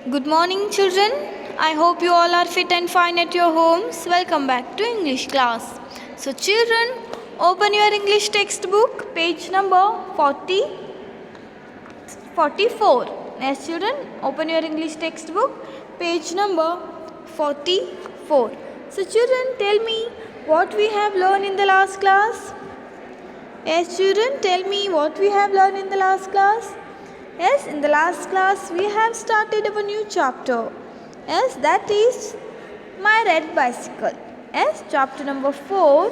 Good morning, children. I hope you all are fit and fine at your homes. Welcome back to English class. So, children, open your English textbook, page number 44. Yes, children, open your English textbook, page number 44. So, children, tell me what we have learned in the last class. Yes, children, tell me what we have learned in the last class. Yes, in the last class we have started our new chapter. Yes, that is My Red Bicycle. Yes, chapter number 4,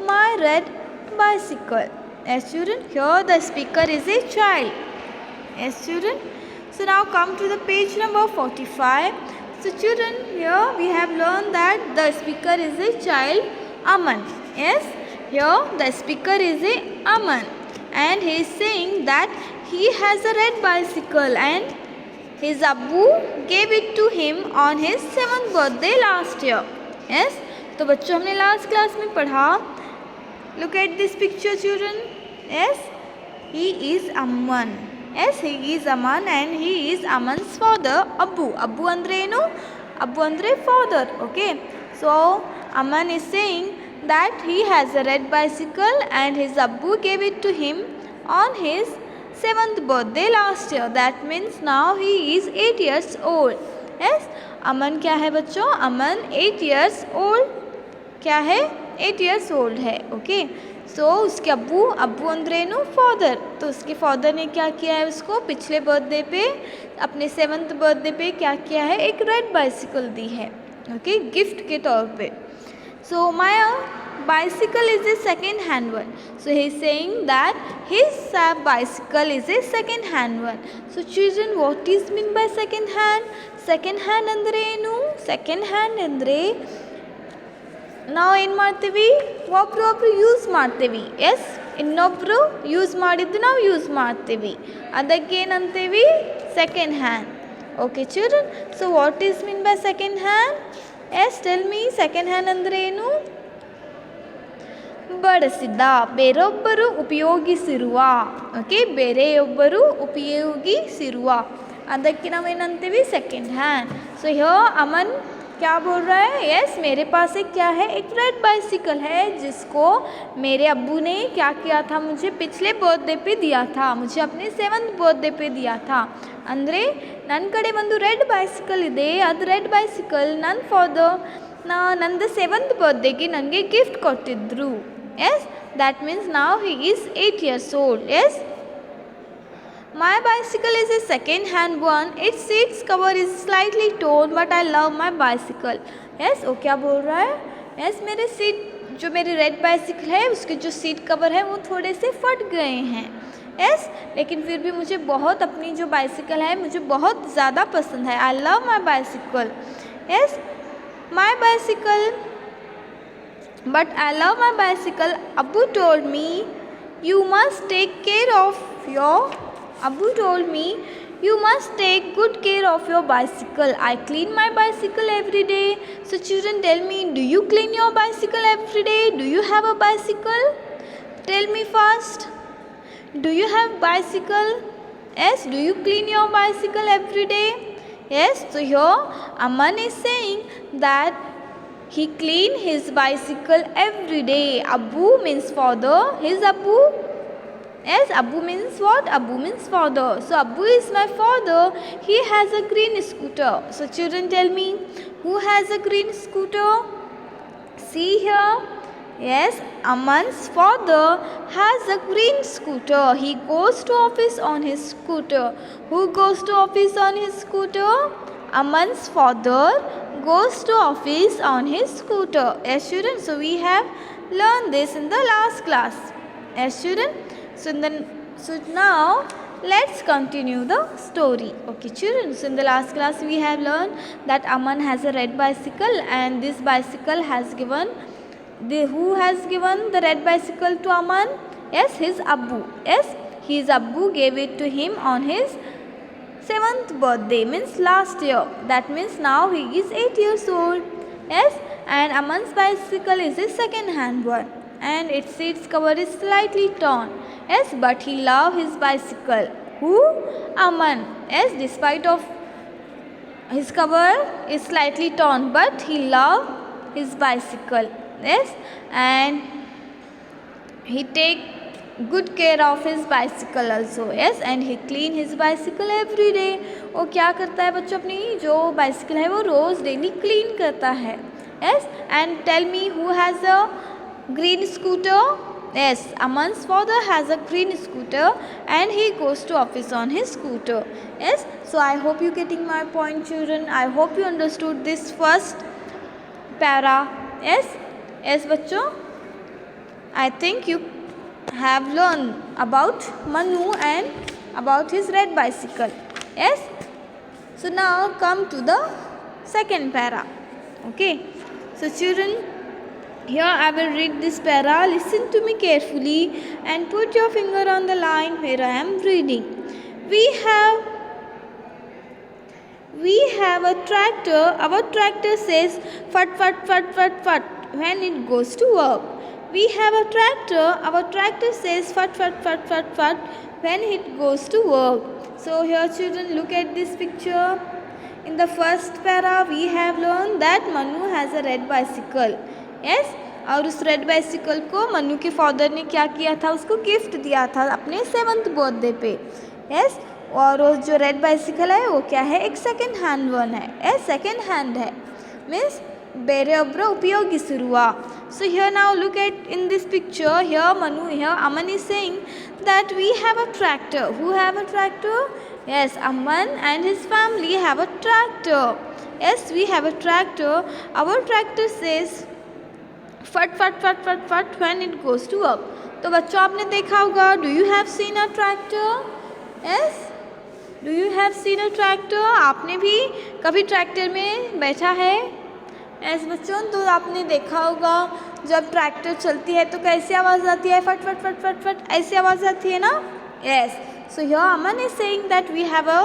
My Red Bicycle. Yes, children, here the speaker is a child. Yes, children. So now come to the page number 45. So children, here we have learned that the speaker is a child, Aman. Yes, here the speaker is a Aman, and he is saying that he has a red bicycle and his Abbu gave it to him on his 7th birthday last year. Yes, तो बच्चों हमने last class में पढ़ा. Look at this picture, children. Yes, he is Aman. Yes, he is Aman and he is Aman's father, Abbu. Abbu andre ಏನು? Abbu andre father. Okay, so Aman is saying that he has a red bicycle and his Abbu gave it to him on his 7th birthday last year. That means now he is 8 years old. Yes, Aman क्या है बच्चों? Aman 8 years old. क्या है? 8 years old है. Okay, सो उसके अब्बू अंद्रेनु father. तो उसके फादर ने क्या किया है, उसको पिछले बर्थडे पे, अपने 7th बर्थडे पे क्या किया है, एक रेड बाइसिकल दी है. ओके, गिफ्ट के तौर पे. So my bicycle is a second hand one. So he is saying that his bicycle is a second hand one. So children, what is mean by second hand? Second hand andre ಏನು? Second hand ಅಂದ್ರೆ ನಾವು ಏನು ಮಾಡ್ತೀವಿ, ಒಬ್ರು use ಮಾಡ್ತೀವಿ. S, ಇನ್ನೊಬ್ಬರು use ಮಾಡಿದ್ದು ನಾವು ಯೂಸ್ ಮಾಡ್ತೀವಿ, ಅದಕ್ಕೆ ಏನಂತೀವಿ, second hand. Okay children, so what is mean by second hand? Yes, tell me, second hand ಅಂದರೆ ಏನು? ಬಳಸಿದ, ಬೇರೊಬ್ಬರು ಉಪಯೋಗಿಸಿರುವ. ಓಕೆ, ಬೇರೆಯೊಬ್ಬರು ಉಪಯೋಗಿಸಿರುವ, ಅದಕ್ಕೆ ನಾವೇನಂತೀವಿ, second hand. So here Aman क्या बोल रहा है? यस, मेरे पास एक क्या है, एक रेड बाइसिकल है जिसको मेरे अब्बू ने क्या किया था, मुझे पिछले बर्थडे पे दिया था, मुझे अपने 7th बर्थडे पे दिया था. ಅಂದರೆ ನನ್ನ ಕಡೆ ಒಂದು ರೆಡ್ ಬೈಸಿಕಲ್ ಇದೆ, ಅದು ರೆಡ್ ಬೈಸಿಕಲ್ ನನ್ನ ಫಾದರ್ ನಂದು 7th ಬರ್ತ್ಡೇಗೆ ನನಗೆ ಗಿಫ್ಟ್ ಕೊಟ್ಟಿದ್ರು. S, that means now he is 8 years old. Yes, my bicycle is a second hand one. Its seats cover is slightly torn but I love my bicycle. Yes, वो क्या बोल रहा है? Yes, मेरे seat, जो मेरी red bicycle है उसके जो सीट कवर है वो थोड़े से फट गए हैं. यस, लेकिन फिर भी मुझे बहुत, अपनी जो बाइसिकल है मुझे बहुत ज़्यादा पसंद है. I love my bicycle. Yes, my bicycle, but I love my bicycle. अब्बू told me you must take care of your Abbu told me you must take good care of your bicycle. I clean my bicycle every day. So children, tell me, do you clean your bicycle every day? Do you have a bicycle? Tell me first. Do you have bicycle? Yes, do you clean your bicycle every day? Yes, so here Aman is saying that he clean his bicycle every day. Abbu means father, his Abbu. Yes, Abbu means what? Abbu means father. So Abbu is my father. He has a green scooter. So children, tell me, who has a green scooter? See here. Yes, Aman's father has a green scooter. He goes to office on his scooter. Who goes to office on his scooter? Aman's father goes to office on his scooter. Yes, children. So we have learned this in the last class. Yes, children. So now let's continue the story. Okay children, so in the last class we have learned that Aman has a red bicycle and this bicycle has given who has given the red bicycle to Aman? Yes, his Abbu. Yes, his Abbu gave it to him on his 7th birthday, means last year. That means now he is 8 years old. Yes, and Aman's bicycle is a second hand one and its seats cover is slightly torn. Yes, but he loves his bicycle. Who? Aman. Yes, despite of his cover is slightly torn, but he loved his bicycle. Yes, and he take good care of his bicycle also. Yes, and he clean his bicycle every day. वो क्या करता है बच्चों, अपनी जो bicycle है वो रोज़ daily clean करता है. Yes, and tell me who has a green scooter? Yes, Aman's father has a green scooter and he goes to office on his scooter. Yes, so I hope you getting my point, children. I hope you understood this first para. Yes, yes बच्चों, I think you have learned about Manu and about his red bicycle. Yes, so now come to the second para. Okay, so children, here I will read this para. Listen to me carefully and put your finger on the line where I am reading. We have a tractor. Our tractor says fat fat fat fat fat when it goes to work. We have a tractor. Our tractor says fat fat fat fat fat when it goes to work. So here children, look at this picture. In the first para we have learned that Manu has a red bicycle. Yes, और उस red bicycle को मनु के father ने क्या किया था, उसको gift दिया था अपने 7th बर्थडे पे. यस, और वो जो रेड बाइसिकल है वो क्या है, एक सेकेंड हैंड वन है. यस, सेकेंड हैंड है, means ಬೇರೆಯೊಬ್ಬರ ಉಪಯೋಗಿಸಿರುವ. So here now look at in this picture, here Manu, here Aman is saying that we have a tractor. Who have a tractor? Yes, Aman and his family have a tractor. Yes, we have a tractor. Our tractor says फट फट फट फट फट when it goes to work. तो बच्चों आपने देखा होगा, do you have seen a tractor? Yes, do you have seen a tractor? आपने भी कभी ट्रैक्टर में बैठा है? Yes बच्चों, तो आपने देखा होगा जब ट्रैक्टर चलती है तो कैसी आवाज़ आती है, फट फट फट फट फट ऐसी आवाज़ आती है ना. Yes, so here Aman is saying that we have a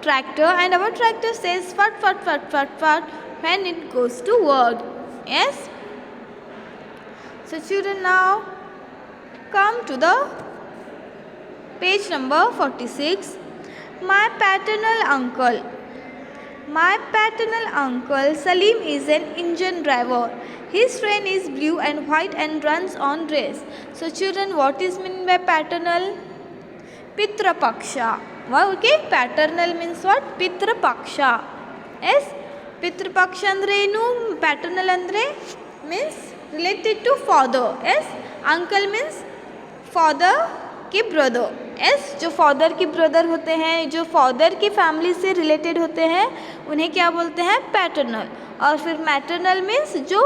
tractor and our tractor says fat fat fat fat fat when it goes to work. Yes, so children, now come to the page number 46. My paternal uncle Salim is an engine driver. His train is blue and white and runs on rails. So children, what is meant by paternal? Pitra Paksha. Well, okay, paternal means what? Pitra Paksha. Yes, Pitra Paksha andre enu, paternal andre means related to father. Yes, uncle means father के brother. yes, जो father के brother होते हैं, जो father की family से related होते हैं, उन्हें क्या बोलते हैं, पैटर्नल. और फिर मैटर्नल मीन्स जो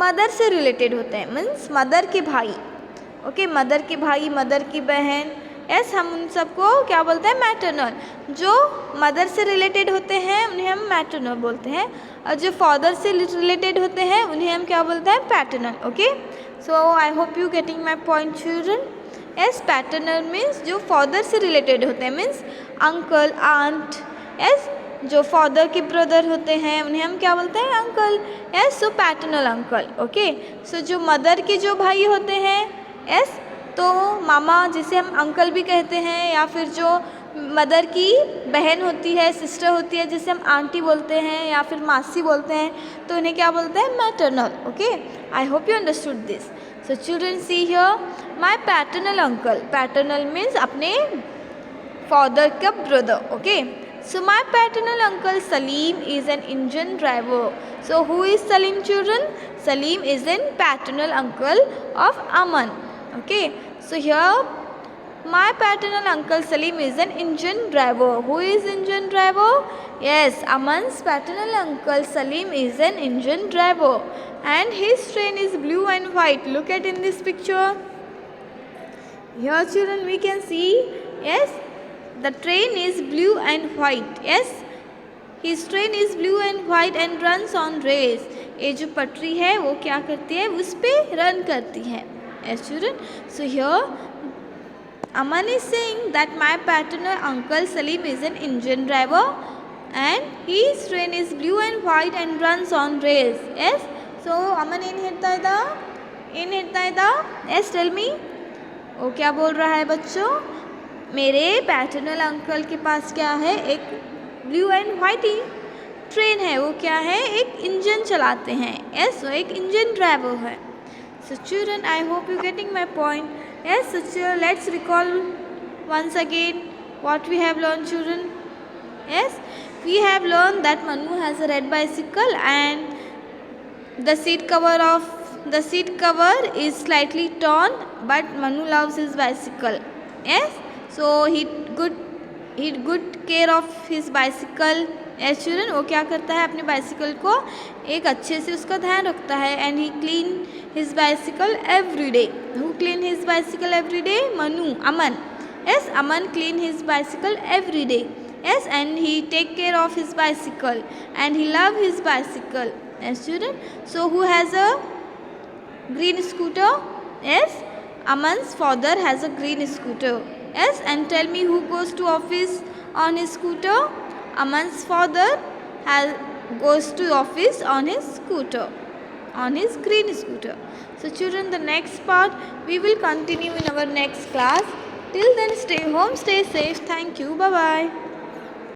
मदर से रिलेटेड होते हैं, मीन्स मदर के भाई. ओके, मदर के भाई, मदर की बहन. यस, हम उन सबको क्या बोलते हैं, मैटर्नल. जो मदर से रिलेटेड होते हैं उन्हें हम मैटर्नल बोलते हैं, और जो फादर से रिलेटेड होते हैं उन्हें हम क्या बोलते हैं, paternal. Okay, so I hope you getting my point children. Yes, paternal means जो फादर से रिलेटेड होते हैं, मीन्स अंकल, आंट. यस, जो फादर के ब्रदर होते हैं उन्हें हम क्या बोलते हैं, अंकल. यस, सो पैटर्नल अंकल. ओके, सो जो मदर के जो भाई होते हैं, यस, तो मामा जिसे हम अंकल भी कहते हैं, या फिर जो मदर की बहन होती है, सिस्टर होती है, जिसे हम आंटी बोलते हैं या फिर मासी बोलते हैं, तो उन्हें क्या बोलते हैं, maternal. Okay, I hope you understood this. So children, see here my paternal uncle. Paternal means अपने फादर का brother. Okay, so my paternal uncle Salim is an engine driver. So who is Salim children? Salim is an paternal uncle of Aman. Okay, so here my paternal uncle Salim is an engine driver. Who is engine driver? Yes, Aman's paternal uncle Salim is an engine driver, and his train is blue and white. Look at in this picture. Here children, we can see, yes, the train is blue and white. Yes, his train is blue and white and runs on rails. ये जो पटरी है वो क्या करती है, उस पे रन करती है. Yes children, so here Aman is saying that my paternal uncle Salim is an engine driver and his train is blue and white and runs on rails. Yes, so Aman ಏನು ಹೇಳ್ತಾ ಇದ್ದ, yes, tell me. वो क्या बोल रहा है बच्चों, मेरे पैटर्नल अंकल के पास क्या है, एक ब्लू एंड वाइट ट्रेन है वो क्या है, एक इंजन चलाते हैं. यस, वो एक इंजन ड्राइवर है. So children, I hope you getting my point. Yes, so let's recall once again what we have learned, children. Yes, we have learned that Manu has a red bicycle and the seat cover is slightly torn, but Manu loves his bicycle. Yes, so he good care of his bicycle. Yes children, वो क्या करता है, अपने bicycle को एक अच्छे से उसका ध्यान रखता है. And he clean his bicycle every day. Who clean his bicycle every day? Manu, Aman. Yes, Aman clean his bicycle every day. Yes, and he take care of his bicycle and he love his bicycle. Yes children, so who has a green scooter? Yes, Aman's father has a green scooter. Yes, and tell me who goes to office on his scooter? Aman's father goes to office on his scooter, on his green scooter. So children, the next part we will continue in our next class. Till then, stay home, stay safe. Thank you. Bye bye.